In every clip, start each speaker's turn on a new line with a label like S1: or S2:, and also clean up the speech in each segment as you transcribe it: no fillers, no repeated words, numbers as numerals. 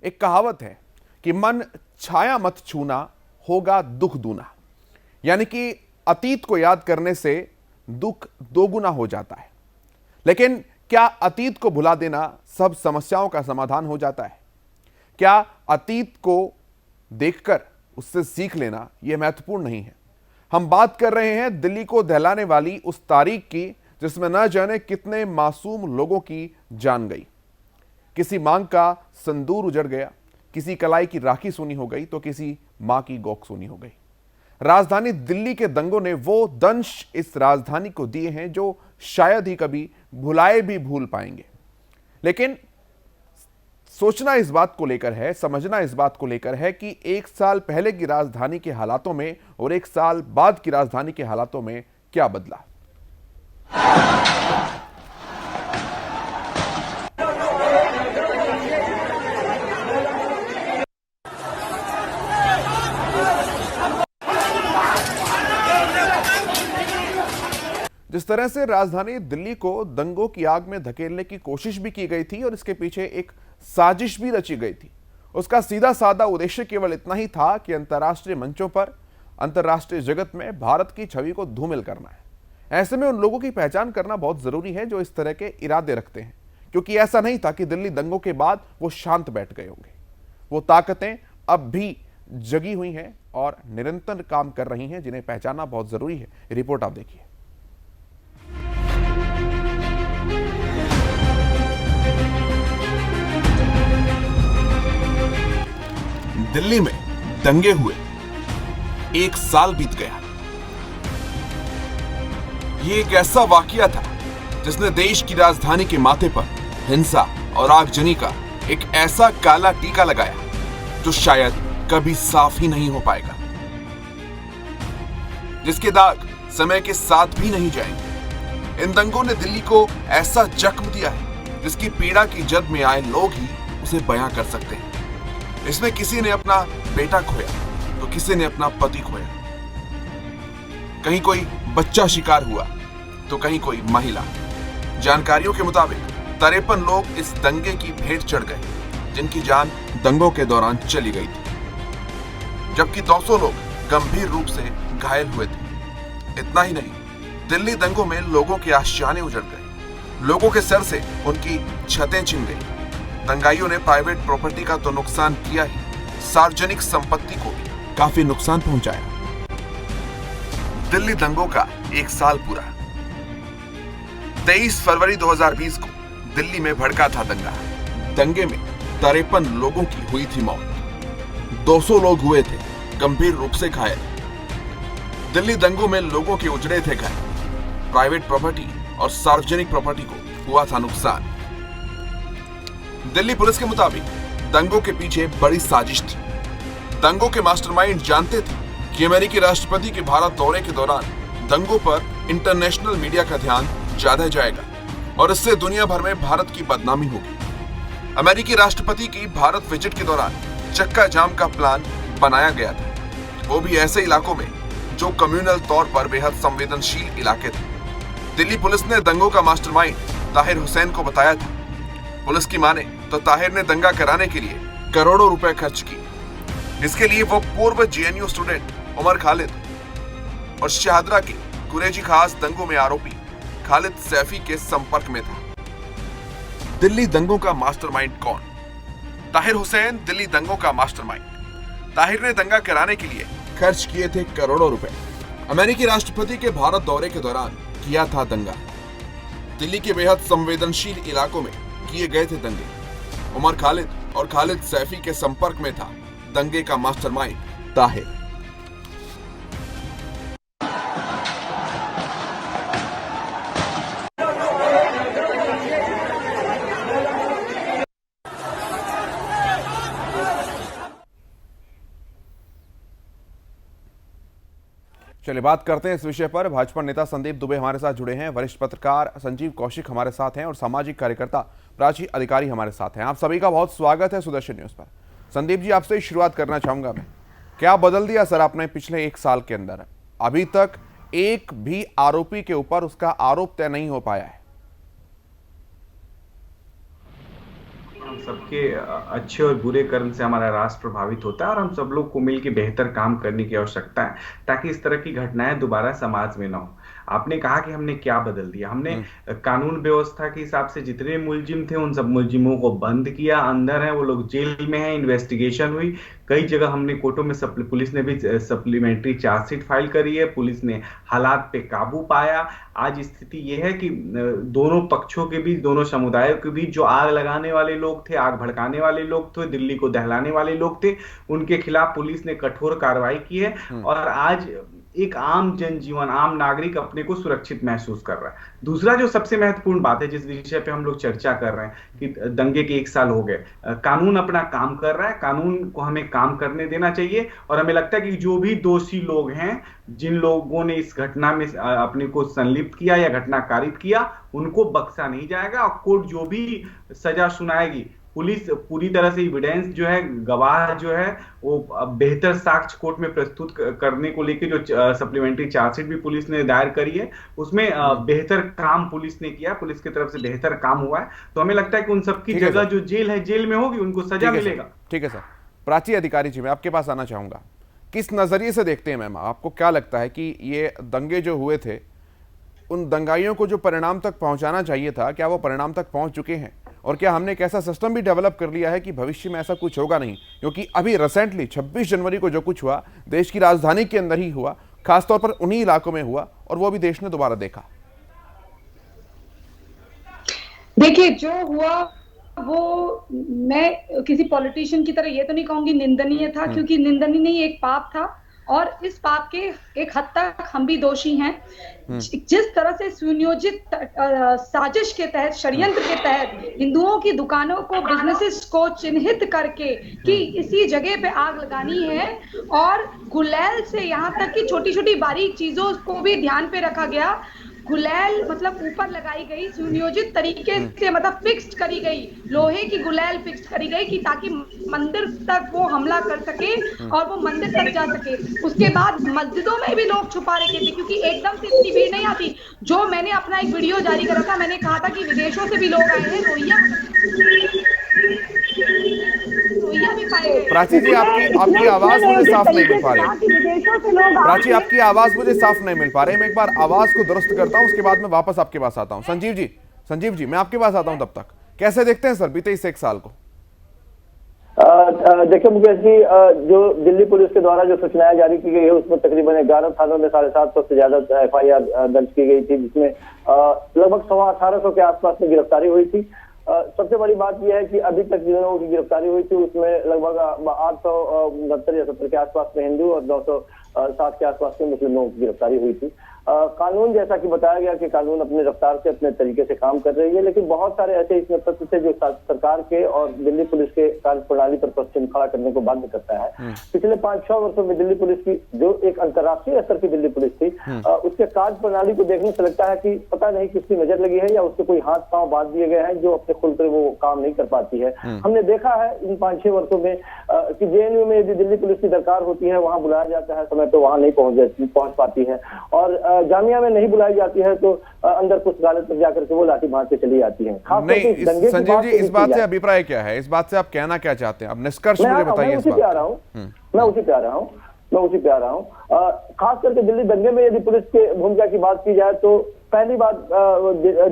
S1: एक कहावत है कि मन छाया मत छूना, होगा दुख दूना। यानी कि अतीत को याद करने से दुख दोगुना हो जाता है। लेकिन क्या अतीत को भुला देना सब समस्याओं का समाधान हो जाता है? क्या अतीत को देखकर उससे सीख लेना यह महत्वपूर्ण नहीं है? हम बात कर रहे हैं दिल्ली को दहलाने वाली उस तारीख की जिसमें न जाने कितने मासूम लोगों की जान गई। किसी मांग का संदूर उजड़ गया, किसी कलाई की राखी सूनी हो गई, तो किसी मां की गोख सूनी हो गई। राजधानी दिल्ली के दंगों ने वो दंश इस राजधानी को दिए हैं जो शायद ही कभी भुलाए भी भूल पाएंगे। लेकिन सोचना इस बात को लेकर है, समझना इस बात को लेकर है कि एक साल पहले की राजधानी के हालातों में और एक साल बाद की राजधानी के हालातों में क्या बदला। जिस तरह से राजधानी दिल्ली को दंगों की आग में धकेलने की कोशिश भी की गई थी और इसके पीछे एक साजिश भी रची गई थी, उसका सीधा साधा उद्देश्य केवल इतना ही था कि अंतर्राष्ट्रीय मंचों पर, अंतर्राष्ट्रीय जगत में भारत की छवि को धूमिल करना है। ऐसे में उन लोगों की पहचान करना बहुत जरूरी है जो इस तरह के इरादे रखते हैं, क्योंकि ऐसा नहीं था कि दिल्ली दंगों के बाद वो शांत बैठ गए होंगे। वो ताकतें अब भी जगी हुई हैं और निरंतर काम कर रही हैं, जिन्हें पहचानना बहुत जरूरी है। रिपोर्ट आप देखिए। दिल्ली में दंगे हुए एक साल बीत गया। यह एक ऐसा वाकया था जिसने देश की राजधानी के माथे पर हिंसा और आगजनी का एक ऐसा काला टीका लगाया जो शायद कभी साफ ही नहीं हो पाएगा, जिसके दाग समय के साथ भी नहीं जाएंगे। इन दंगों ने दिल्ली को ऐसा जख्म दिया है जिसकी पीड़ा की जद में आए लोग ही उसे बयां कर सकते हैं। इसमें किसी ने अपना बेटा खोया तो किसी ने अपना पति खोया, कहीं कोई बच्चा शिकार हुआ तो कहीं कोई महिला। जानकारियों के मुताबिक 53 लोग इस दंगे की भेंट चढ़ गए, जिनकी जान दंगों के दौरान चली गई थी, जबकि 200 लोग गंभीर रूप से घायल हुए थे। इतना ही नहीं, दिल्ली दंगों में लोगों के आशियाने उजड़ गए, लोगों के सर से उनकी छतें छिन गई। दंगाइयों ने प्राइवेट प्रॉपर्टी का तो नुकसान किया ही, सार्वजनिक संपत्ति को भी काफी नुकसान पहुंचाया। दिल्ली दंगों का एक साल पूरा। 23 फरवरी 2020 को दिल्ली में भड़का था दंगा। दंगे में 53 लोगों की हुई थी मौत, 200 लोग हुए थे गंभीर रूप से घायल। दिल्ली दंगों में लोगों के उजड़े थे घर, प्राइवेट प्रॉपर्टी और सार्वजनिक प्रॉपर्टी को हुआ था नुकसान। दिल्ली पुलिस के मुताबिक दंगों के पीछे बड़ी साजिश थी। दंगों के मास्टरमाइंड जानते थे कि अमेरिकी राष्ट्रपति के भारत दौरे के दौरान दंगों पर इंटरनेशनल मीडिया का ध्यान ज्यादा जाएगा और इससे दुनिया भर में भारत की बदनामी होगी। अमेरिकी राष्ट्रपति की भारत विजिट के दौरान चक्का जाम का प्लान बनाया गया था, वो भी ऐसे इलाकों में जो कम्युनल तौर पर बेहद संवेदनशील इलाके थे। दिल्ली पुलिस ने दंगों का मास्टरमाइंड ताहिर हुसैन को बताया था। पुलिस की माने तो ताहिर ने दंगा कराने के लिए करोड़ों रुपए खर्च किए। इसके लिए वो पूर्व जेएनयू स्टूडेंट उमर खालिद और शहादरा के कुरेजी खास दंगों में आरोपी खालिद सैफी के संपर्क में था। दिल्ली दंगों का मास्टरमाइंड कौन? ताहिर हुसैन दिल्ली दंगों का मास्टरमाइंड। ताहिर ने दंगा कराने के लिए खर्च किए थे करोड़ों रुपए। अमेरिकी राष्ट्रपति के भारत दौरे के दौरान किया था दंगा। दिल्ली के बेहद संवेदनशील इलाकों में किए गए थे दंगे। उमर खालिद और खालिद सैफी के संपर्क में था दंगे का मास्टरमाइंड ताहिर। चलिए बात करते हैं इस विषय पर। भाजपा नेता संदीप दुबे हमारे साथ जुड़े हैं, वरिष्ठ पत्रकार संजीव कौशिक हमारे साथ हैं और सामाजिक कार्यकर्ता प्राची अधिकारी हमारे साथ हैं। आप सभी का बहुत स्वागत है सुदर्शन न्यूज पर। संदीप जी, आपसे ही शुरुआत करना चाहूंगा मैं। क्या बदल दिया सर आपने पिछले एक साल के अंदर? अभी तक एक भी आरोपी के ऊपर उसका आरोप तय नहीं हो पाया है।
S2: हम सबके अच्छे और बुरे कर्म से हमारा राष्ट्र प्रभावित होता है, और हम सब लोग को मिलकर बेहतर काम करने की आवश्यकता है ताकि इस तरह की घटनाएं दोबारा समाज में ना हो। आपने कहा कि हमने क्या बदल दिया। हमने कानून व्यवस्था के हिसाब से जितने मुलजिम थे उन सब मुलजिमों को बंद किया, अंदर है वो लोग, जेल में हैं, इन्वेस्टिगेशन हुई। कई जगह हमने कोर्टों में पुलिस ने भी सप्लीमेंट्री चार्जशीट फाइल करी है, पुलिस ने हालात पे काबू पाया। आज स्थिति यह है कि दोनों पक्षों के बीच, दोनों समुदायों के बीच जो आग लगाने वाले लोग थे, आग भड़काने वाले लोग थे, दिल्ली को दहलाने वाले लोग थे, उनके खिलाफ पुलिस ने कठोर कार्रवाई की है। और आज एक आम जनजीवन, आम नागरिक अपने को सुरक्षित महसूस कर रहा है। दूसरा जो सबसे महत्वपूर्ण बात है, जिस विषय पे हम लोग चर्चा कर रहे हैं कि दंगे के 1 साल हो गए, कानून अपना काम कर रहा है, कानून को हमें काम करने देना चाहिए। और हमें लगता है कि जो भी दोषी लोग हैं, जिन लोगों ने इस घटना में अपने को संलिप्त किया या घटना कारित किया, उनको बख्शा नहीं जाएगा। और कोर्ट जो भी सजा सुनाएगी, पुलिस पूरी तरह से एविडेंस जो है, गवाह जो है, वो बेहतर साक्ष्य कोर्ट में प्रस्तुत करने को लेकर जो सप्लीमेंट्री चार्जशीट भी पुलिस ने दायर करी है, उसमें बेहतर काम पुलिस ने किया, पुलिस की तरफ से बेहतर काम हुआ है। तो हमें लगता है कि उन सबकी जगह जो जेल है, जेल में होगी, उनको सजा मिलेगा।
S1: ठीक है सर। प्राची अधिकारी जी, मैं आपके पास आना चाहूंगा। किस नजरिए से देखते हैं मैम, आपको क्या लगता है कि ये दंगे जो हुए थे, उन दंगाइयों को जो परिणाम तक पहुंचाना चाहिए था, क्या वो परिणाम तक पहुंच चुके हैं? और क्या हमने एक ऐसा सिस्टम भी डेवलप कर लिया है कि भविष्य में ऐसा कुछ होगा नहीं? क्योंकि अभी रिसेंटली 26 जनवरी को जो कुछ हुआ, देश की राजधानी के अंदर ही हुआ, खासतौर पर उन्हीं इलाकों में हुआ, और वो भी देश ने दोबारा देखा।
S3: देखिए, जो हुआ वो, मैं किसी पॉलिटिशियन की तरह ये तो नहीं कहूंगी निंदनीय था, क्योंकि निंदनीय नहीं, एक पाप था। और इस पाप के एक हद तक हम भी दोषी हैं। जिस तरह से सुनियोजित साजिश के तहत, षड्यंत्र के तहत हिंदुओं की दुकानों को, बिजनेसेस को चिन्हित करके कि इसी जगह पे आग लगानी है, और गुलैल से यहाँ तक कि छोटी छोटी बारीक चीजों को भी ध्यान पे रखा गया। गुलैल मतलब ऊपर लगाई गई सुनियोजित तरीके से, मतलब फिक्स्ड करी गई, लोहे की गुलैल फिक्स करी गई कि ताकि मंदिर तक वो हमला कर सके और वो मंदिर तक जा सके। उसके बाद मस्जिदों में भी लोग छुपा रखे थे, क्योंकि एकदम से इतनी भीड़ नहीं आती। जो मैंने अपना एक वीडियो जारी करा था, मैंने कहा था कि विदेशों से भी लोग आए हैं, रोहिंग्या भी पाए गए।
S1: प्राची जी, आपकी आवाज मुझे साफ नहीं मिल पा रही। प्राची, आपकी आवाज मुझे साफ नहीं मिल पा रही। मैं एक बार आवाज को दुरुस्त करता हूं, उसके बाद मैं वापस आपके पास आता हूं। संजीव जी, मैं आपके पास आता हूं। तब तक कैसे देखते हैं सर बीते इस 1 साल को?
S4: देखिए मुकेश जी, जो दिल्ली पुलिस के द्वारा जो सूचनाएं जारी की गई है, उसमें तकरीबन 11 थानों में 750 से ज्यादा FIR दर्ज की गई थी, जिसमें लगभग 1850 के आसपास में गिरफ्तारी हुई थी। सबसे बड़ी बात यह है कि अभी तक जिन लोगों की गिरफ्तारी हुई थी, उसमें लगभग 869 या 70 के आसपास में हिंदू और 260 के आसपास में मुस्लिम लोगों की गिरफ्तारी हुई थी। कानून, जैसा कि बताया गया कि कानून अपने रफ्तार से, अपने तरीके से काम कर रही है, लेकिन बहुत सारे ऐसे इसमें तथ्य थे जो सरकार के और दिल्ली पुलिस के कार्यप्रणाली पर प्रश्न खड़ा करने को बाध्य करता है। पिछले 5-6 वर्षों में दिल्ली पुलिस की, जो एक अंतर्राष्ट्रीय स्तर की दिल्ली पुलिस थी, उसके कार्यप्रणाली को देखने से लगता है कि पता नहीं किसकी नजर लगी है या उसके कोई हाथ पांव बांध दिए गए हैं जो अपने खुलकर वो काम नहीं कर पाती है। हमने देखा है इन 5-6 वर्षों में कि JNU में यदि दिल्ली पुलिस की दरकार होती है, वहां बुलाया जाता है, समय पे वहां नहीं पहुंच पाती है, और जामिया में नहीं बुलाई जाती है तो अंदर कुछ अदालत तक जाकर के वो लाठी मार के चली जाती है।
S1: नहीं, संजीव जी, इस बात से अभिप्राय क्या है? इस बात से आप कहना क्या चाहते हैं? अब निष्कर्ष मुझे बताइए।
S4: मैं उसी पे आ रहा हूँ। खास करके दिल्ली दंगे में यदि पुलिस के भूमिका की बात की जाए, तो पहली बात,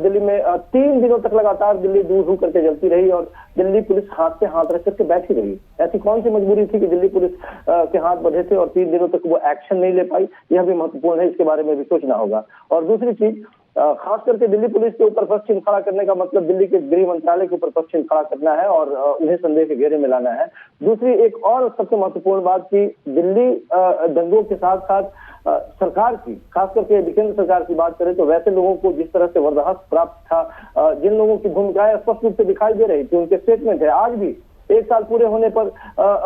S4: दिल्ली में 3 दिनों तक लगातार दिल्ली दूर करके जलती रही और दिल्ली पुलिस हाथ पे हाथ रख करके बैठी रही। ऐसी कौन सी मजबूरी थी कि दिल्ली पुलिस के हाथ बंधे थे और 3 दिनों तक वो एक्शन नहीं ले पाई? यह भी महत्वपूर्ण है, इसके बारे में भी सोचना होगा। और दूसरी चीज, खास करके दिल्ली पुलिस के ऊपर प्रश्न खड़ा करने का मतलब दिल्ली के गृह मंत्रालय के ऊपर प्रश्न खड़ा करना है और उन्हें संदेह के घेरे में लाना है। दूसरी एक और सबसे महत्वपूर्ण बात की, दिल्ली दंगों के साथ साथ सरकार की, खास करके केंद्र सरकार की बात करें तो वैसे लोगों को जिस तरह से वरदाहत प्राप्त था, जिन लोगों की भूमिकाएं स्पष्ट रूप से दिखाई दे रही थी, उनके स्टेटमेंट है आज भी 1 साल पूरे होने पर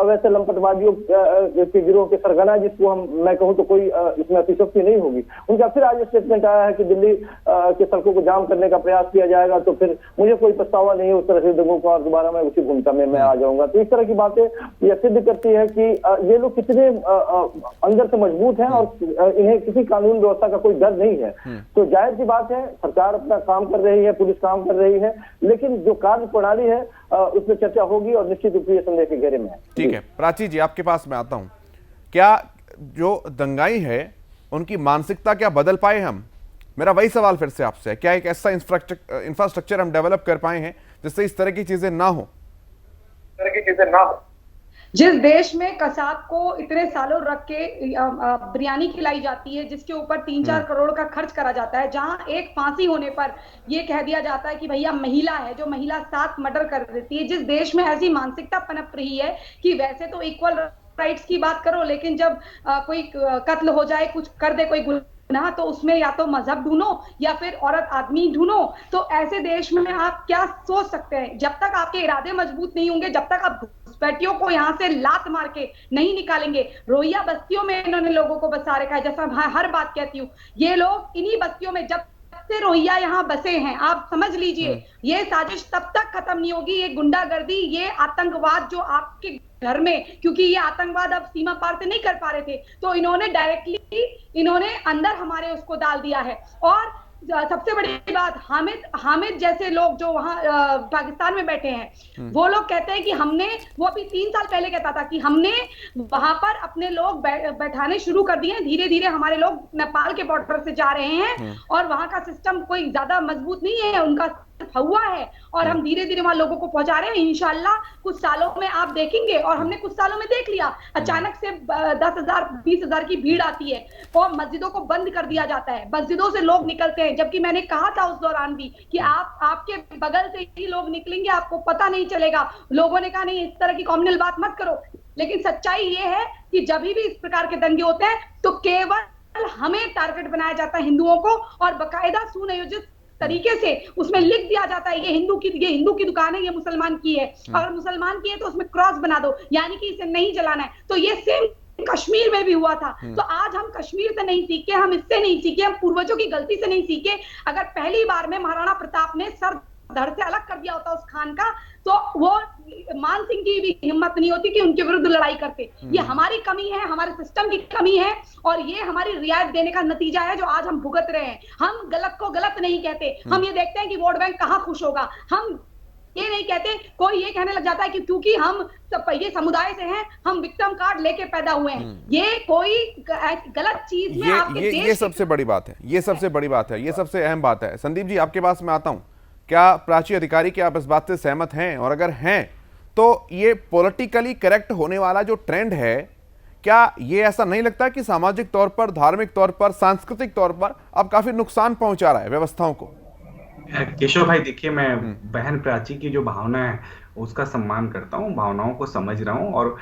S4: वैसे लंपटवादियों के गिरोह के सरगना, जिसको मैं कहूँ तो कोई इसमें अतिशयोक्ति नहीं होगी, उनका फिर आज स्टेटमेंट आया है कि दिल्ली के सड़कों को जाम करने का प्रयास किया जाएगा, तो फिर मुझे कोई पछतावा नहीं है उस तरह से दंगों का, और दोबारा मैं उसी भूमिका में मैं आ जाऊंगा। तो इस तरह की बातें यह सिद्ध करती है कि ये लोग कितने अंदर से मजबूत हैं और इन्हें किसी कानून व्यवस्था का कोई डर नहीं है। तो जाहिर सी बात है, सरकार अपना काम कर रही है, पुलिस काम कर रही है, लेकिन जो कार्य प्रणाली है उसमें चर्चा होगी और निश्चित रूप से संदेह के घेरे में है।
S5: ठीक है प्राची जी, आपके पास मैं आता हूं। क्या जो दंगाई है उनकी मानसिकता क्या बदल पाए हम? मेरा वही सवाल फिर से आपसे है, क्या एक ऐसा इंफ्रास्ट्रक्चर हम डेवलप कर पाए हैं जिससे इस तरह की चीजें ना हो?
S3: जिस देश में कसाब को इतने सालों रख के बिरयानी खिलाई जाती है, जिसके ऊपर 3-4 करोड़ का खर्च करा जाता है, जहां एक फांसी होने पर यह कह दिया जाता है कि भैया महिला है, जो महिला 7 मर्डर कर देती है, जिस देश में ऐसी मानसिकता पनप रही है कि वैसे तो इक्वल राइट्स की बात करो, लेकिन जब कोई कत्ल हो जाए, कुछ कर दे कोई गुनाह, तो उसमें या तो मजहब ढूंढो या फिर औरत आदमी ढूंढो। तो ऐसे देश में आप क्या सोच सकते हैं? जब तक आपके इरादे मजबूत नहीं होंगे, जब तक आप घुसपैठियों को यहाँ से लात मार के नहीं निकालेंगे। रोहिंग्या बस्तियों में इन्होंने लोगों को बसा रखा है, जैसा मैं हर बात कहती हूँ, ये लोग इन्हीं बस्तियों में, जब से रोहिंग्या यहाँ बसे हैं, आप समझ लीजिए ये साजिश तब तक खत्म नहीं होगी। ये गुंडागर्दी, ये आतंकवाद जो आपके घर में, क्योंकि ये आतंकवाद अब सीमा पार से नहीं कर पा रहे थे, तो इन्होंने डायरेक्टली इन्होंने अंदर हमारे उसको डाल दिया है। और सबसे बड़ी बात, हामिद जैसे लोग जो वहां पाकिस्तान में बैठे हैं, वो लोग कहते हैं कि हमने, वो अभी 3 साल पहले कहता था कि हमने वहां पर अपने लोग बैठाने शुरू कर दिए हैं। धीरे धीरे हमारे लोग नेपाल के बॉर्डर से जा रहे हैं और वहां का सिस्टम कोई ज्यादा मजबूत नहीं है, उनका हुआ है, और हम धीरे धीरे वहां लोगों को पहुंचा रहे हैं। इंशाल्लाह कुछ सालों में आप देखेंगे, और हमने कुछ सालों में देख लिया, अचानक से 10,000 20,000 की भीड़ आती है और मस्जिदों को बंद कर दिया जाता है, मस्जिदों से लोग निकलते हैं, जबकि मैंने कहा था उस दौरान भी कि आपके बगल से ही लोग निकलेंगे, आपको पता नहीं चलेगा। लोगों ने कहा नहीं, इस तरह की कॉम्युनल बात मत करो, लेकिन सच्चाई ये है कि जब भी इस प्रकार के दंगे होते हैं तो केवल हमें टारगेट बनाया जाता है, हिंदुओं को, और बाकायदा सुनियोजित तरीके से उसमें लिख दिया जाता है ये हिंदू की दुकान है, ये मुसलमान की है, अगर मुसलमान की है तो उसमें क्रॉस बना दो, यानी कि इसे नहीं जलाना है। तो ये सेम कश्मीर में भी हुआ था। तो आज हम कश्मीर से नहीं सीखे, हम इससे नहीं सीखे, हम पूर्वजों की गलती से नहीं सीखे। अगर पहली बार में महाराणा प्रताप ने सर धड़ से अलग कर दिया होता उस खान का, तो वो मान सिंह की भी हिम्मत नहीं होती कि उनके विरुद्ध लड़ाई करते। ये हमारी कमी है, हमारे सिस्टम की कमी है, और ये हमारी रियायत देने का नतीजा है जो आज हम भुगत रहे हैं। हम गलत को गलत नहीं कहते, हम ये देखते हैं कि वोट बैंक कहाँ खुश होगा। हम ये नहीं कहते, कोई ये कहने लग जाता है कि क्योंकि हम ये समुदाय से हैं, हम विक्टिम कार्ड लेके पैदा हुए हैं। ये कोई गलत चीज में आपके देश,
S5: ये सबसे बड़ी बात है, ये सबसे बड़ी बात है, ये सबसे अहम बात है। संदीप जी, आपके पास मैं आता हूं। क्या प्राची अधिकारी, क्या आप इस बात से सहमत हैं? और अगर हैं तो ये पॉलिटिकली करेक्ट होने वाला जो ट्रेंड है, क्या ये ऐसा नहीं लगता कि सामाजिक तौर पर, धार्मिक तौर पर, सांस्कृतिक तौर पर अब काफी नुकसान पहुंचा रहा है व्यवस्थाओं को?
S2: केशव भाई, देखिए, मैं बहन प्राची की जो भावना है उसका सम्मान करता हूँ, भावनाओं को समझ रहा हूँ, और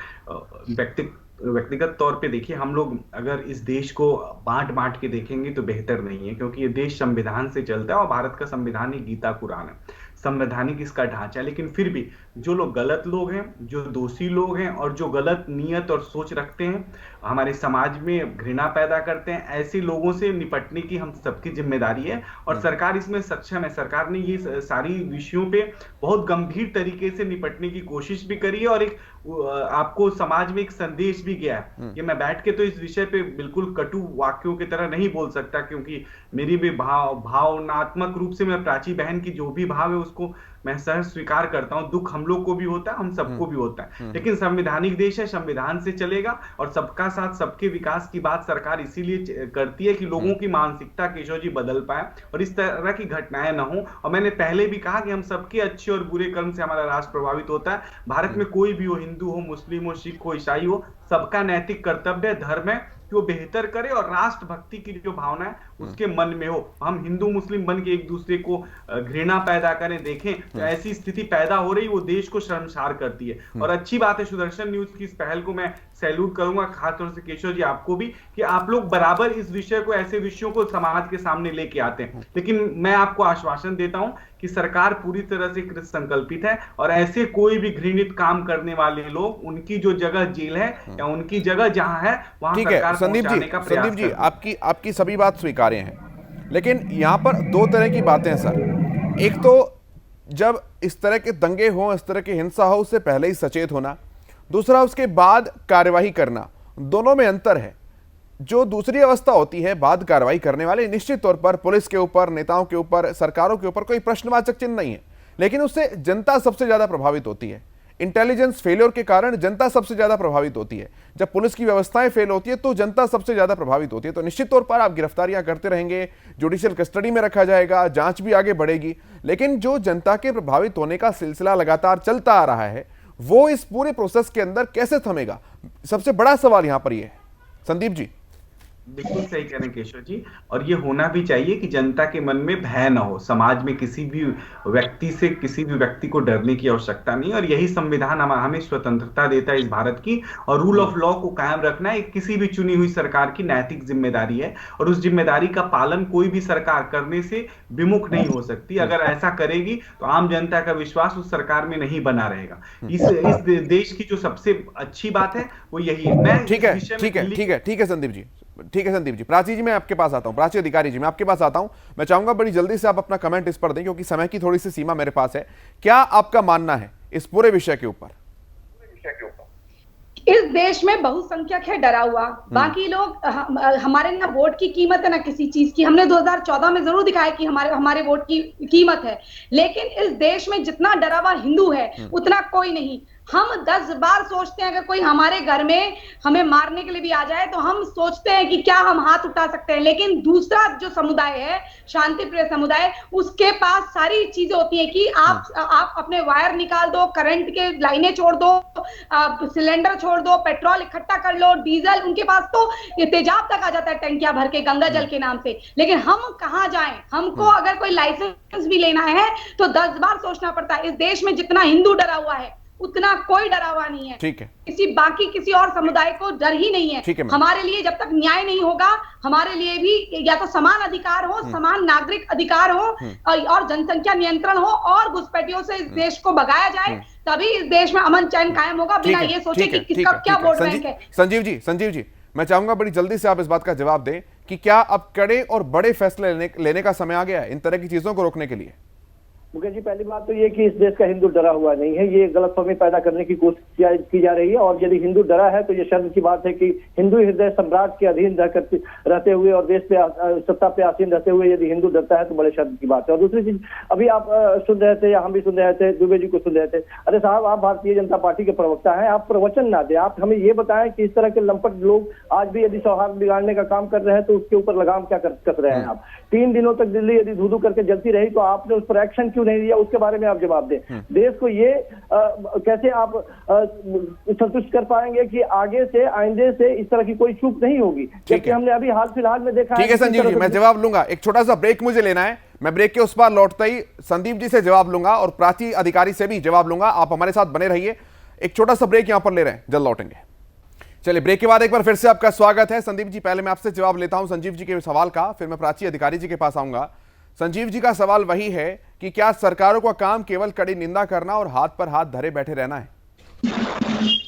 S2: व्यक्तिगत तौर पे देखिए, हम लोग अगर इस देश को बांट बांट के देखेंगे तो बेहतर नहीं है, क्योंकि ये देश संविधान से चलता है और भारत का संविधान ही गीता कुरान है, संवैधानिक इसका ढांचा है। लेकिन फिर भी जो लोग गलत लोग हैं, जो दोषी लोग हैं और जो गलत नियत और सोच रखते हैं, हमारे समाज में घृणा पैदा करते हैं, ऐसे लोगों से निपटने की हम सबकी जिम्मेदारी है, और सरकार इसमें सक्षम है। सरकार ने ये सारी विषयों पे बहुत गंभीर तरीके से निपटने की कोशिश भी करी है, और एक आपको समाज में एक संदेश भी गया है। ये मैं बैठ के तो इस विषय पे बिल्कुल कटु वाक्यों की तरह नहीं बोल सकता, क्योंकि मेरी भी भावनात्मक रूप से मैं प्राची बहन की जो भी भाव है उसको मैं सहज स्वीकार करता हूं। दुख हम लोग को भी होता है, हम सबको भी होता है, लेकिन संवैधानिक देश है, संविधान से चलेगा, और सबका साथ सबके विकास की बात सरकार इसीलिए करती है कि लोगों की मानसिकता, केशव जी, बदल पाए और इस तरह की घटनाएं ना हो। और मैंने पहले भी कहा कि हम सबके अच्छे और बुरे कर्म से हमारा राष्ट्र प्रभावित होता है। भारत में कोई भी हो, हिंदू हो, मुस्लिम हो, सिख हो, ईसाई हो, सबका नैतिक कर्तव्य, धर्म है कि वो बेहतर करे और राष्ट्र भक्ति की जो भावना है उसके मन में हो। हम हिंदू मुस्लिम बन के एक दूसरे को घृणा पैदा करें, देखें तो ऐसी स्थिति पैदा हो रही, वो देश को शर्मसार करती है। और अच्छी बात है, सुदर्शन न्यूज की इस पहल को मैं सैल्यूट करूंगा, खासतौर से केशव जी आपको भी, कि आप लोग बराबर इस विषय को, ऐसे विषयों को समाज के सामने लेके आते हैं। लेकिन मैं आपको आश्वासन देता हूं कि सरकार पूरी तरह से कृत संकल्पित है और ऐसे कोई भी घृणित काम करने वाले लोग, उनकी जो जगह जेल है या उनकी जगह जहां है वहां
S5: ठीक
S2: सरकार
S5: है
S2: पहुंचाने का प्रयास
S5: संदीप जी,
S2: करती है।
S5: आपकी सभी बात स्वीकार्य है, लेकिन यहां पर दो तरह की बातें हैं सर। एक तो जब इस तरह के दंगे हों, इस तरह की हिंसा हो, उससे पहले ही सचेत होना, दूसरा उसके बाद कार्यवाही करना, दोनों में अंतर है। जो दूसरी अवस्था होती है बाद कार्रवाई करने वाले, निश्चित तौर पर पुलिस के ऊपर, नेताओं के ऊपर, सरकारों के ऊपर कोई प्रश्नवाचक चिन्ह नहीं है, लेकिन उससे जनता सबसे ज्यादा प्रभावित होती है। इंटेलिजेंस फेलियर के कारण जनता सबसे ज्यादा प्रभावित होती है। जब पुलिस की व्यवस्थाएं फेल होती है तो जनता सबसे ज्यादा प्रभावित होती है। तो निश्चित तौर पर आप गिरफ्तारियां करते रहेंगे, जुडिशियल कस्टडी में रखा जाएगा, जांच भी आगे बढ़ेगी, लेकिन जो जनता के प्रभावित होने का सिलसिला लगातार चलता आ रहा है वो इस पूरे प्रोसेस के अंदर कैसे थमेगा? सबसे बड़ा सवाल यहां पर यह है। संदीप जी,
S2: बिल्कुल सही कह रहे हैं केशव जी, और ये होना भी चाहिए कि जनता के मन में भय न हो। समाज में किसी भी व्यक्ति से, किसी भी व्यक्ति को डरने की आवश्यकता नहीं, और यही संविधान हमें स्वतंत्रता देता है इस भारत की, और रूल ऑफ लॉ को कायम रखना एक किसी भी चुनी हुई सरकार की नैतिक जिम्मेदारी है, और उस जिम्मेदारी का पालन कोई भी सरकार करने से विमुख नहीं हो सकती। अगर ऐसा करेगी तो आम जनता का विश्वास उस सरकार में नहीं बना रहेगा। इस देश की जो सबसे अच्छी बात है वो यही है। मैं
S5: ठीक है संदीप जी, प्राची जी मैं आपके पास आता हूं, प्राची अधिकारी जी मैं आपके पास आता हूं। मैं चाहूंगा बड़ी जल्दी से आप अपना कमेंट इस पर दें, क्योंकि समय की थोड़ी सी सीमा मेरे पास है। क्या आपका मानना है इस पूरे विषय के ऊपर?
S3: इस देश में बहुसंख्यक है डरा हुआ, बाकी लोग हमारे ना वोट की कीमत है ना किसी चीज की। हमने 2014 में जरूर दिखाया कि हमारे वोट की कीमत है, लेकिन इस देश में जितना डरा हुआ हिंदू है उतना कोई नहीं। हम 10 बार सोचते हैं, अगर कोई हमारे घर में हमें मारने के लिए भी आ जाए तो हम सोचते हैं कि क्या हम हाथ उठा सकते हैं, लेकिन दूसरा जो समुदाय है, शांति प्रिय समुदाय, उसके पास सारी चीजें होती है कि आप अपने वायर निकाल दो, करंट के लाइनें छोड़ दो, सिलेंडर छोड़ दो, पेट्रोल इकट्ठा कर लो, डीजल, उनके पास तो तेजाब तक आ जाता है टंकियां भर के गंगा जल के नाम से। लेकिन हम कहां जाएं? हमको अगर कोई लाइसेंस भी लेना है तो 10 बार सोचना पड़ता है। इस देश में जितना हिंदू डरा हुआ है उतना कोई डरा हुआ नहीं है।
S5: ठीक है,
S3: किसी और समुदाय को डर ही नहीं है। हमारे लिए जब तक न्याय नहीं होगा, हमारे लिए भी या तो समान अधिकार हो, समान नागरिक अधिकार हो, और जनसंख्या नियंत्रण हो, और घुसपैठियों से इस देश को भगाया जाए, तभी इस देश में अमन चैन कायम होगा, बिना ये सोचे कि किसका क्या वोट बैंक है।
S5: संजीव जी मैं चाहूंगा बड़ी जल्दी से आप इस बात का जवाब दें कि क्या अब कड़े और बड़े फैसले लेने का समय आ गया है इन तरह की चीजों को रोकने के लिए?
S4: मुकेश जी, पहली बात तो ये कि इस देश का हिंदू डरा हुआ नहीं है, ये गलतफहमी पैदा करने की कोशिश की जा रही है। और यदि हिंदू डरा है तो ये शर्म की बात है कि हिंदू हृदय सम्राट के अधीन रहते हुए और देश पे सत्ता पे आसीन रहते हुए यदि हिंदू डरता है तो बड़े शर्म की बात है। और दूसरी चीज, अभी आप सुन रहे थे या हम भी सुन रहे थे, दुबे जी को सुन रहे थे। अरे साहब, आप भारतीय जनता पार्टी के प्रवक्ता हैं, आप प्रवचन ना दे, आप हमें ये बताएं कि इस तरह के लंपट लोग आज भी यदि सौहार्द बिगाड़ने का काम कर रहे हैं तो उसके ऊपर लगाम क्या कस रहे हैं आप? 3 दिनों तक दिल्ली यदि धू-धू करके जलती रही तो आपने उस पर एक्शन क्यों नहीं लिया? उसके बारे में आप जवाब दें। देश को ये कैसे आप संतुष्ट कर पाएंगे कि आगे से, आइंदे से इस तरह की कोई चूक नहीं होगी? जबकि हमने अभी हाल फिलहाल में देखा है।
S5: ठीक है संजीव जी, मैं जवाब लूंगा। एक छोटा सा ब्रेक मुझे लेना है, मैं ब्रेक के उस पार लौटते ही संदीप जी से जवाब लूंगा और प्राची अधिकारी से भी जवाब लूंगा। आप हमारे साथ बने रहिए, एक छोटा सा ब्रेक यहां पर ले रहे हैं, जल्द लौटेंगे। चलिए, ब्रेक के बाद एक बार फिर से आपका स्वागत है। संदीप जी, पहले मैं आपसे जवाब लेता हूं संजीव जी के सवाल का, फिर मैं प्राची अधिकारी जी के पास आऊंगा। संजीव जी का सवाल वही है कि क्या सरकारों का काम केवल कड़ी निंदा करना और हाथ पर हाथ धरे बैठे रहना है?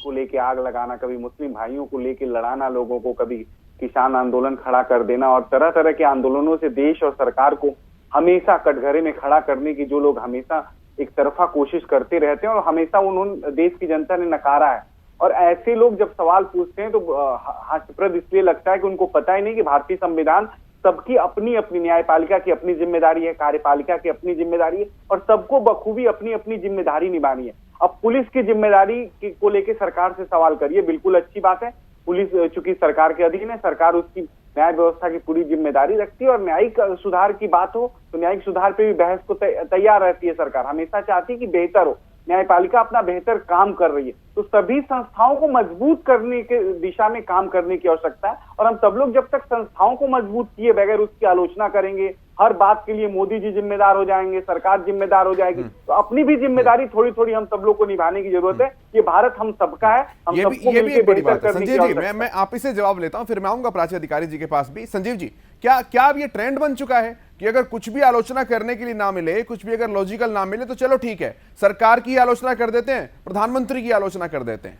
S6: को लेके आग लगाना, कभी मुस्लिम भाइयों को लेके लड़ाना लोगों को, कभी किसान आंदोलन खड़ा कर देना, और तरह तरह के आंदोलनों से देश और सरकार को हमेशा कटघरे में खड़ा करने की जो लोग हमेशा एक तरफा कोशिश करते रहते हैं और हमेशा उन्होंने देश की जनता ने नकारा है। और ऐसे लोग जब सवाल पूछते हैं तो हास्यप्रद इसलिए लगता है कि उनको पता ही नहीं कि भारतीय संविधान सबकी अपनी अपनी, न्यायपालिका की अपनी जिम्मेदारी है, कार्यपालिका की अपनी जिम्मेदारी है, और सबको बखूबी अपनी अपनी जिम्मेदारी निभानी है। अब पुलिस की जिम्मेदारी को लेकर सरकार से सवाल करिए, बिल्कुल अच्छी बात है। पुलिस चूंकि सरकार के अधीन है, सरकार उसकी न्याय व्यवस्था की पूरी जिम्मेदारी रखती है, और न्यायिक सुधार की बात हो तो न्यायिक सुधार पे भी बहस को तैयार रहती है। सरकार हमेशा चाहती है कि बेहतर हो, न्यायपालिका अपना बेहतर काम कर रही है। तो सभी संस्थाओं को मजबूत करने के दिशा में काम करने की आवश्यकता है। और हम सब लोग जब तक संस्थाओं को मजबूत किए बगैर उसकी आलोचना करेंगे, हर बात के लिए मोदी जी जिम्मेदार हो जाएंगे, सरकार जिम्मेदार हो जाएगी, तो अपनी भी जिम्मेदारी थोड़ी थोड़ी हम सब लोग को निभाने की जरूरत है। ये भारत हम सबका है, हम सबको
S5: ये भी एक बड़ी बात है।
S6: करने की
S5: संजीव जी,
S6: आवश्यकता है।
S5: मैं आप ही से जवाब लेता हूं, फिर मैं आऊंगा प्राची अधिकारी जी के पास भी। संजीव जी, क्या अब ये ट्रेंड बन चुका है कि अगर कुछ भी आलोचना करने के लिए ना मिले, कुछ भी अगर लॉजिकल ना मिले, तो चलो ठीक है, सरकार की आलोचना कर देते हैं, प्रधानमंत्री की आलोचना कर देते हैं?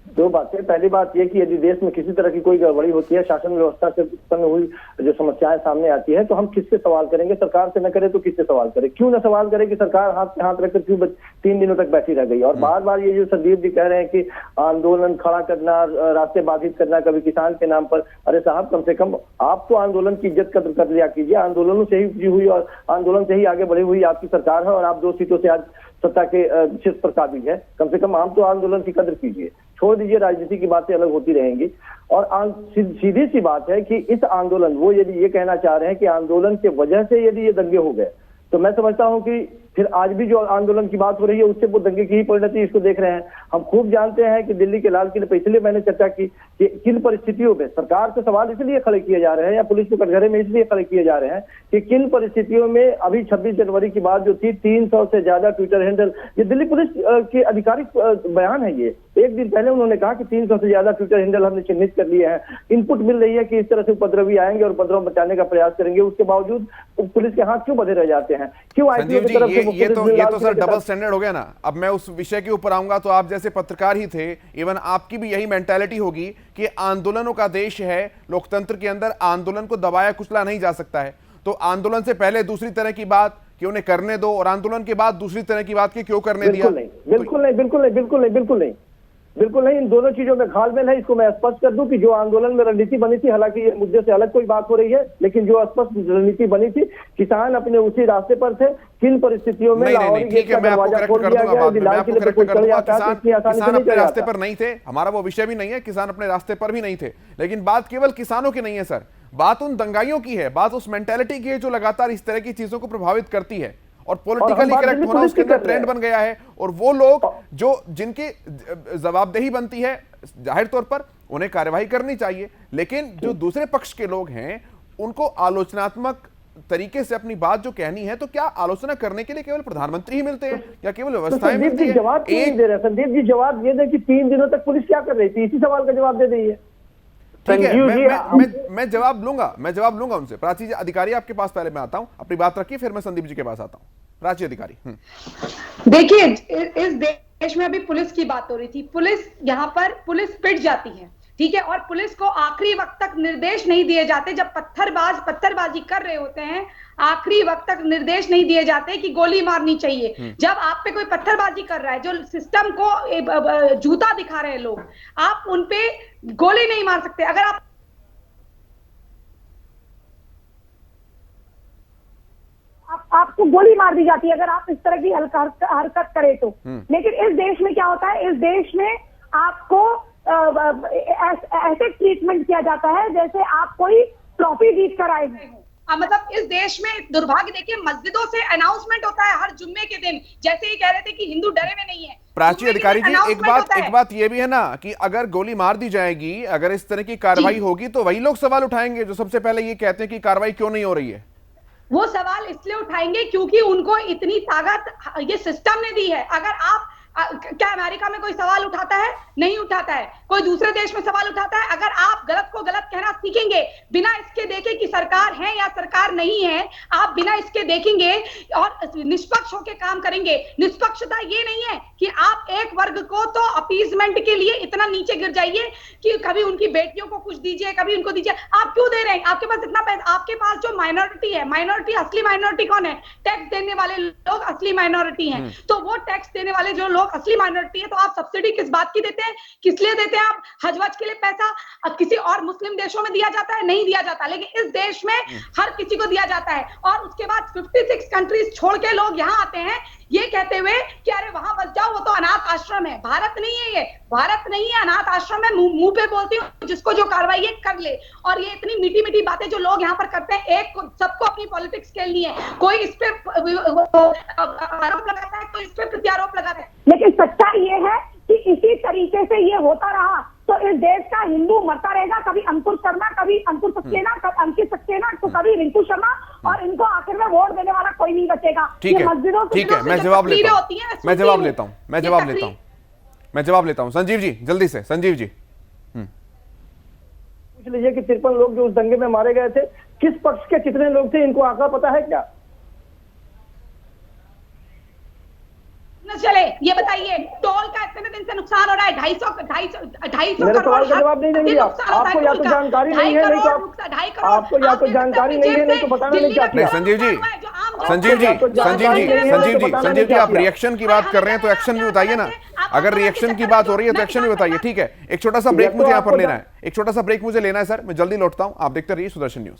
S4: दो बातें। पहली बात यह कि यदि देश में किसी तरह की कोई गड़बड़ी होती है, शासन व्यवस्था से उत्पन्न हुई जो समस्याएं सामने आती है, तो हम किससे सवाल करेंगे? सरकार से न करें तो किससे सवाल करें? क्यों ना सवाल करें कि सरकार हाथ पे हाथ रखकर क्यों 3 दिनों तक बैठी रह गई? और बार बार ये जो संदीप जी कह रहे हैं कि आंदोलन खड़ा करना, रास्ते बाधित करना कभी किसान के नाम पर, अरे साहब कम से कम आप तो आंदोलन की इज्जत कदर कर लिया कीजिए। आंदोलनों से ही उपजी हुई और आंदोलन से ही आगे बढ़ी हुई आपकी सरकार है और आप 2 सीटों से आज सत्ता के शीर्ष पर काबिज है। कम से कम आप तो आंदोलन की कदर कीजिए, छोड़ दीजिए राजनीति की बातें अलग होती रहेंगी। और सीधी सी बात है कि इस आंदोलन, वो यदि ये कहना चाह रहे हैं कि आंदोलन के वजह से यदि ये दंगे हो गए, तो मैं समझता हूं कि फिर आज भी जो आंदोलन की बात हो रही है उससे वो दंगे की ही परिणति इसको देख रहे हैं। हम खूब जानते हैं कि दिल्ली के लाल किले पर, इसलिए मैंने चर्चा की कि किन परिस्थितियों में सरकार से सवाल इसलिए खड़े किए जा रहे हैं या पुलिस के कटघरे में इसलिए खड़े किए जा रहे हैं कि किन परिस्थितियों में अभी 26 जनवरी की बात जो थी, 300 से ज्यादा ट्विटर हैंडल, ये दिल्ली पुलिस के आधिकारिक बयान है। ये एक दिन पहले उन्होंने कहा कि 300 से ज्यादा ट्विटर हैंडल हमने चिन्हित कर लिए हैं। इनपुट मिल रही है कि इस तरह से उपद्रवी आएंगे और उपद्रव बचाने का प्रयास करेंगे, उसके बावजूद पुलिस के हाथ क्यों बंधे रह जाते हैं? क्यों
S5: संजीव जी, ये तो सर डबल स्टैंडर्ड हो गया ना। अब मैं उस विषय के ऊपर आऊंगा, तो आप जैसे पत्रकार ही थे, इवन आपकी भी यही मेंटालिटी होगी कि आंदोलनों का देश है, लोकतंत्र के अंदर आंदोलन को दबाया कुचला नहीं जा सकता है। तो आंदोलन से पहले दूसरी तरह की बात कि उन्हें करने दो, और आंदोलन के बाद दूसरी तरह की बात कि क्यों करने दिया?
S4: बिल्कुल नहीं, इन दोनों चीजों में घालमेल है। इसको मैं स्पष्ट कर दूं कि जो आंदोलन में रणनीति बनी थी, हालांकि ये मुद्दे से अलग कोई बात हो रही है, लेकिन जो स्पष्ट रणनीति बनी थी, किसान अपने उसी रास्ते पर थे। किन परिस्थितियों में
S5: नहीं, ठीक है, मैं आपको करेक्ट कर दूंगा बाद में, मैं आपको करेक्ट कर दूंगा। किसान अपने रास्ते पर नहीं थे, हमारा वो विषय भी नहीं है, किसान अपने रास्ते पर भी नहीं थे। लेकिन बात केवल किसानों की नहीं है सर, बात उन दंगाइयों की है, बात उस मेंटेलिटी की है जो लगातार इस तरह की चीजों को प्रभावित करती है, और पॉलिटिकली करेक्ट होना उसके अंदर ट्रेंड बन गया है। और वो लोग जो जिनकी जवाबदेही बनती है, जाहिर तौर पर उन्हें कार्यवाही करनी चाहिए, लेकिन जो दूसरे पक्ष के लोग हैं उनको आलोचनात्मक तरीके से अपनी बात जो कहनी है, तो क्या आलोचना करने के लिए केवल प्रधानमंत्री ही मिलते हैं या केवल व्यवस्थाएं मिलती है?
S4: जवाब क्यों नहीं दे रहे संदीप जी? जवाब ये दे कि 3 दिनों तक पुलिस क्या कर रही थी, इसी सवाल का जवाब दे दीजिए।
S5: ठीक है, मैं जवाब लूंगा उनसे। प्राची जी अधिकारी, आपके पास पहले मैं आता हूं, अपनी बात रखिए, फिर मैं संदीप जी के पास आता हूं। प्राची अधिकारी,
S3: देखिए, इस देश में अभी पुलिस की बात हो रही थी। पुलिस यहाँ पर पुलिस पिट जाती है, ठीक है, और पुलिस को आखिरी वक्त तक निर्देश नहीं दिए जाते। जब पत्थरबाजी कर रहे होते हैं, आखिरी वक्त तक निर्देश नहीं दिए जाते कि गोली मारनी चाहिए। जब आप पे कोई पत्थरबाजी कर रहा है, जो सिस्टम को जूता दिखा रहे हैं लोग, आप उन पे गोली नहीं मार सकते। अगर
S7: आपको गोली मार दी जाती है अगर आप इस तरह की हरकत करें तो। लेकिन इस देश में क्या होता है, इस देश में आपको ऐसे ट्रीटमेंट किया जाता है जैसे आप कोई ट्रॉफी जीत कर आए हैं।
S3: मतलब इस देश में दुर्भाग्य, देखिए, मस्जिदों से अनाउंसमेंट होता है हर जुम्मे के दिन, जैसे ही कह रहे थे कि हिंदू डरे में नहीं है।
S5: प्राची अधिकारी जी, एक बात ये भी है ना कि अगर गोली मार दी जाएगी, अगर इस तरह की कार्रवाई होगी, तो वही लोग सवाल उठाएंगे जो सबसे पहले ये कहते हैं कि कार्रवाई क्यों नहीं हो रही है।
S3: वो सवाल इसलिए उठाएंगे क्योंकि उनको इतनी ताकत ये सिस्टम ने दी है। अगर आप क्या अमेरिका में कोई सवाल उठाता है? नहीं उठाता है। कोई दूसरे देश में सवाल उठाता है? अगर आप गलत को गलत कहना सीखेंगे, बिना इसके देखे कि सरकार है या सरकार नहीं है, आप बिना इसके देखेंगे और निष्पक्ष होकर काम करेंगे। निष्पक्षता ये नहीं है कि आप एक वर्ग को तो अपीजमेंट के लिए इतना नीचे गिर जाइए कि कभी उनकी बेटियों को कुछ दीजिए, कभी उनको दीजिए। आप क्यों दे रहे हैं? आपके पास इतना पैसा, आपके पास जो माइनॉरिटी है, माइनॉरिटी, असली माइनॉरिटी कौन है? टैक्स देने वाले लोग असली माइनॉरिटी हैं। तो वो टैक्स देने वाले जो लोग असली माइनॉरिटी है, तो आप सब्सिडी किस बात की देते हैं? किस लिए देते हैं आप? हज वज के लिए पैसा किसी और मुस्लिम देशों में दिया जाता है? नहीं दिया जाता। लेकिन इस देश में हर किसी को दिया जाता है। और उसके बाद 56 कंट्रीज छोड़ के लोग यहाँ आते हैं ये कहते हुए कि अरे वहां बस जाओ, वो तो अनाथ आश्रम है। भारत नहीं है, ये भारत नहीं है, अनाथ आश्रम है। मुंह पे बोलती हूँ, जिसको जो कार्रवाई है कर ले। और ये इतनी मीठी मीठी बातें जो लोग यहाँ पर करते हैं, एक सबको अपनी पॉलिटिक्स खेलनी है। कोई इस पे आरोप लगाता है, कोई इस पे प्रत्यारोप लगाता है।
S7: लेकिन सच्चाई ये है कि इसी तरीके से ये होता रहा तो इस देश का हिंदू मरता रहेगा, कभी अंकुर शर्मा, कभी अंकुर सक्सेना, कभी अंकित सक्सेना, तो कभी रिंकू शर्मा, और इनको आखिर में वोट देने वाला कोई नहीं बचेगा।
S5: ठीक है, ठीक है, मैं जवाब लेता हूँ, मैं जवाब लेता हूँ। संजीव जी जल्दी से, संजीव जी
S4: पूछ लीजिए कि 53 लोग जो उस दंगे में मारे गए थे, किस पक्ष के कितने लोग थे, इनको आंकड़ा पता है क्या?
S3: चले ये बताइए, टोल का इतने दिन से नुकसान हो रहा है, 250
S4: मेरे सवाल का जवाब नहीं देंगे आप। आपको या तो जानकारी नहीं है, नहीं तो आपको या तो जानकारी नहीं है, नहीं तो बताना नहीं चाहते।
S5: संजीव जी आप रिएक्शन की बात कर रहे हैं तो एक्शन भी बताइए ना। अगर रिएक्शन की बात हो रही है तो एक्शन भी बताइए। ठीक है, एक छोटा सा ब्रेक मुझे यहाँ पर लेना है, एक छोटा सा ब्रेक मुझे लेना है सर, मैं जल्दी लौटता हूँ। आप देखते रहिए सुदर्शन न्यूज।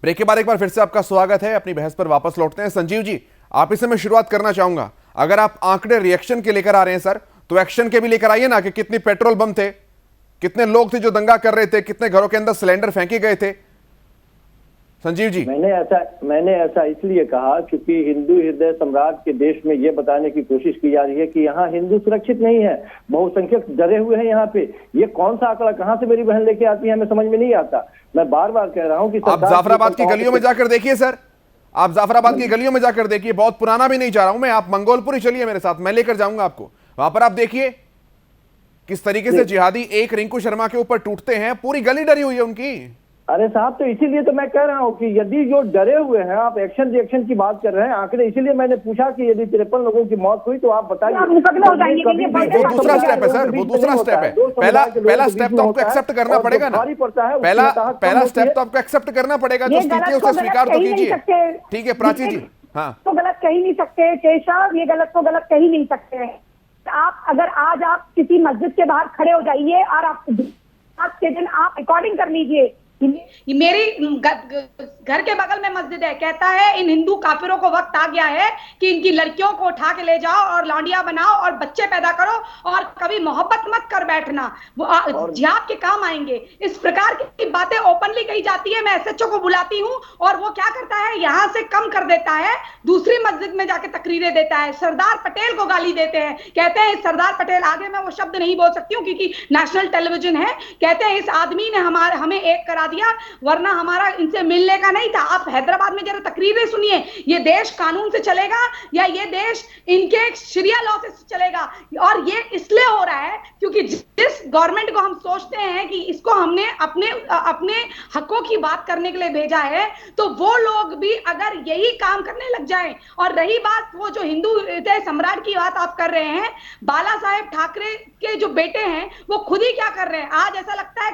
S5: ब्रेक के बाद एक बार फिर से आपका स्वागत है। अपनी बहस पर वापस लौटते हैं। संजीव जी आप इससे मैं शुरुआत करना चाहूंगा, अगर आप आंकड़े रिएक्शन के लेकर आ रहे हैं सर, तो एक्शन के भी लेकर आइए ना, कि कितनी पेट्रोल बम थे, कितने लोग थे जो दंगा कर रहे थे, कितने घरों के अंदर सिलेंडर फेंके गए थे। संजीव जी
S4: मैंने ऐसा इसलिए कहा क्योंकि हिंदू हृदय सम्राट के देश में यह बताने की कोशिश की जा रही है कि यहाँ हिंदू सुरक्षित नहीं है, बहुसंख्यक डरे हुए हैं यहाँ पे। ये कौन सा आंकड़ा कहाँ से मेरी बहन लेके आती है, हमें समझ में नहीं आता। मैं बार बार कह रहा हूँ कि
S5: आप जाफराबाद की गलियों में जाकर देखिए सर, आप जाफराबाद की गलियों में जाकर देखिए, बहुत पुराना भी नहीं जा रहा हूं मैं, आप मंगोलपुरी चलिए मेरे साथ, मैं लेकर जाऊंगा आपको। वहां पर आप देखिए किस तरीके से जिहादी एक रिंकू शर्मा के ऊपर टूटते हैं, पूरी गली डरी हुई है उनकी।
S4: अरे साहब, तो इसीलिए तो मैं कह रहा हूँ कि यदि जो डरे हुए हैं, आप एक्शन रिएक्शन की बात कर रहे हैं आंकड़े, इसीलिए मैंने पूछा कि यदि 53 लोगों की मौत हुई तो आप बताइए।
S5: वो दूसरा स्टेप है सर, वो दूसरा स्टेप है। पहला स्टेप तो आपको एक्सेप्ट करना पड़ेगा ना, पहला स्टेप तो आपको एक्सेप्ट करना पड़ेगा। जो स्थिति है उसे स्वीकार तो कीजिए। ठीक है प्राची जी, हाँ
S7: तो गलत कह ही नहीं सकते केशव, ये गलत तो गलत कह ही नहीं सकते। आप अगर आज आप किसी मस्जिद के बाहर खड़े हो जाइए और आप आज के दिन आप रिकॉर्डिंग कर लीजिए,
S3: मेरी घर के बगल में मस्जिद है, कहता है इन हिंदू काफिरों को वक्त आ गया है कि इनकी लड़कियों को उठा के ले जाओ और लौंडिया बनाओ और बच्चे पैदा करो और कभी मोहब्बत मत कर बैठना, वो जिहाद के काम आएंगे। इस प्रकार की बातें ओपनली कही जाती है। मैं एसएचओ को बुलाती हूँ और वो क्या करता है, यहाँ से कम कर देता है, दूसरी मस्जिद में जाके तकरीरें देता है, सरदार पटेल को गाली देते हैं, कहते हैं सरदार पटेल, आगे मैं वो शब्द नहीं बोल सकती हूँ क्योंकि नेशनल टेलीविजन है, कहते हैं इस आदमी ने हमें एक करा दिया, वरना हमारा इनसे मिलने का नहीं था। आप हैदराबाद में जरा तकरीरें सुनिए, ये देश कानून से चलेगा या ये देश इनके शरिया लॉ से चलेगा? और ये इसलिए हो रहा है क्योंकि जिस गवर्नमेंट को हम सोचते हैं कि इसको हमने अपने हकों की बात करने के लिए भेजा है, तो वो लोग भी अगर यही काम करने लग जाएं। और रही बात वो जो हिंदू हृदय सम्राट की बात आप कर रहे हैं, बाला साहेब ठाकरे के जो बेटे हैं वो खुद ही क्या कर रहे हैं, आज ऐसा लगता है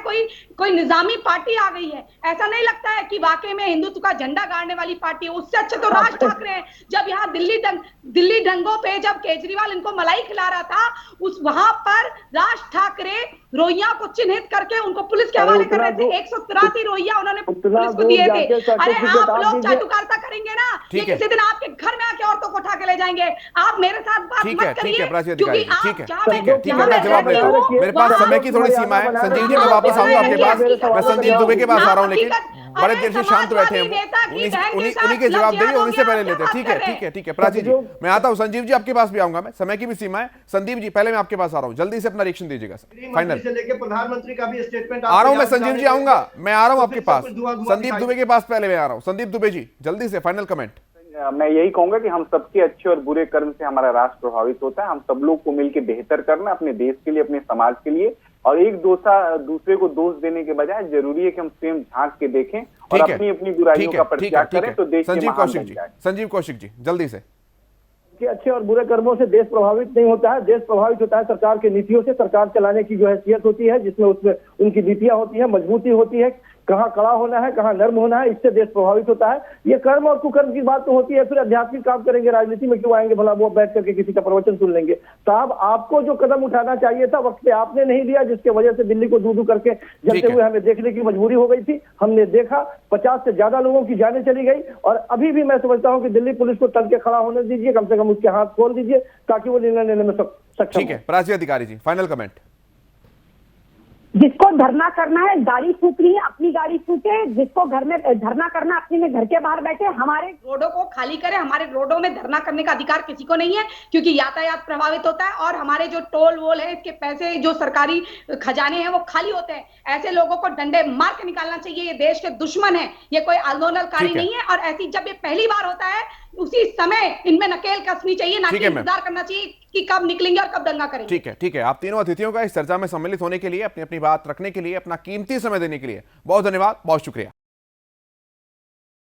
S3: कोई निजामी पार्टी आ गई है, ऐसा नहीं लगता है कि वाकई में हिंदुत्व का झंडा गाड़ने वाली पार्टी है। उससे अच्छे तो राज ठाकरे हैं। जब यहाँ दिल्ली दंगों पे जब केजरीवाल इनको मलाई खिला रहा था, वहां पर राज ठाकरे रोहिंग्या को चिन्हित करके उनको पुलिस के हवाले कर रहे थे। 183 रोहिंग्या उन्होंने पुलिस को दिए थे। अरे आप लोग चाटुकारिता करेंगे ना, ये किसी दिन आपके घर में आके औरतों को उठा के ले जाएंगे। आप मेरे साथ बात मत करिए क्योंकि
S5: मैं जवाब लेता हूँ, मेरे पास समय की थोड़ी सीमा है। संजीव जी मैं वापस आऊंगा आपके पास, मैं संदीप दुबे के पास आ रहा हूँ, लेकिन बड़े देर से शांत बैठे हैं, उन्हीं के जवाब देंगे, उन्हीं से पहले लेते हैं। ठीक है प्राची जी मैं आता हूँ, संजीव जी आपके पास भी आऊंगा मैं, समय की भी सीमा है। संदीप जी पहले मैं आपके पास आ रहा हूँ, जल्दी से अपना रिएक्शन दीजिएगा सर। फाइनल
S8: से लेके प्रधानमंत्री का भी स्टेटमेंट
S5: आ रहा हूँ मैं, संजीव जी आऊंगा, मैं आ रहा हूँ आपके पास, संदीप दुबे के पास पहले मैं आ रहा हूँ। संदीप दुबे जी जल्दी से फाइनल कमेंट।
S6: मैं यही कहूंगा कि हम सबके अच्छे और बुरे कर्म से हमारा राष्ट्र प्रभावित होता है। हम सब लोग को मिलकर बेहतर करना, अपने देश के लिए, अपने समाज के लिए, और एक दूसरे को दोष देने के बजाय जरूरी है कि हम स्वयं झांक के देखें और अपनी अपनी बुराइयों का परित्याग करें तो देश
S5: संजीव कौशिक जी जल्दी से।
S4: कि अच्छे और बुरे कर्मों से देश प्रभावित नहीं होता है, देश प्रभावित होता है सरकार की नीतियों से। सरकार चलाने की जो हैसियत होती है, जिसमें उसमें उनकी नीतियां होती है, मजबूती होती है, कहाँ कड़ा होना है, कहाँ नर्म होना है, इससे देश प्रभावित होता है। ये कर्म और कुकर्म की बात तो होती है, फिर आध्यात्मिक काम करेंगे, राजनीति में क्यों आएंगे भला, वो बैठ करके किसी का प्रवचन सुन लेंगे। साहब आपको जो कदम उठाना चाहिए था वक्त पे आपने नहीं लिया, जिसके वजह से दिल्ली को दूर करके जलते हुए हमें देखने की मजबूरी हो गई थी। हमने देखा 50 से ज्यादा लोगों की जानें चली गई, और अभी भी मैं समझता हूँ कि दिल्ली पुलिस को तन के खड़ा होने दीजिए, कम से कम उसके हाथ खोल दीजिए ताकि वो निर्णय लेने में सक्षम।
S5: ठीक है प्राची अधिकारी जी फाइनल कमेंट।
S7: जिसको धरना करना है, गाड़ी फूकनी है, अपनी गाड़ी फूके, जिसको घर में धरना करना अपने में घर के बाहर बैठे। हमारे
S3: रोडों को खाली करें, हमारे रोडों में धरना करने का अधिकार किसी को नहीं है, क्योंकि यातायात प्रभावित होता है और हमारे जो टोल वोल है, इसके पैसे जो सरकारी खजाने हैं वो खाली होते हैं। ऐसे लोगों को डंडे मार के निकालना चाहिए। ये देश के दुश्मन है, ये कोई आंदोलनकारी नहीं है। और ऐसी जब ये पहली बार होता है, उसी समय इनमें नकेल कसनी चाहिए, ना कि इंतजार करना चाहिए कि कब निकलेंगे और कब दंगा करेंगे।
S5: ठीक है, ठीक है। आप तीनों अतिथियों का इस चर्चा में सम्मिलित होने के लिए, अपनी अपनी बात रखने के लिए, अपना कीमती समय देने के लिए बहुत धन्यवाद, बहुत शुक्रिया।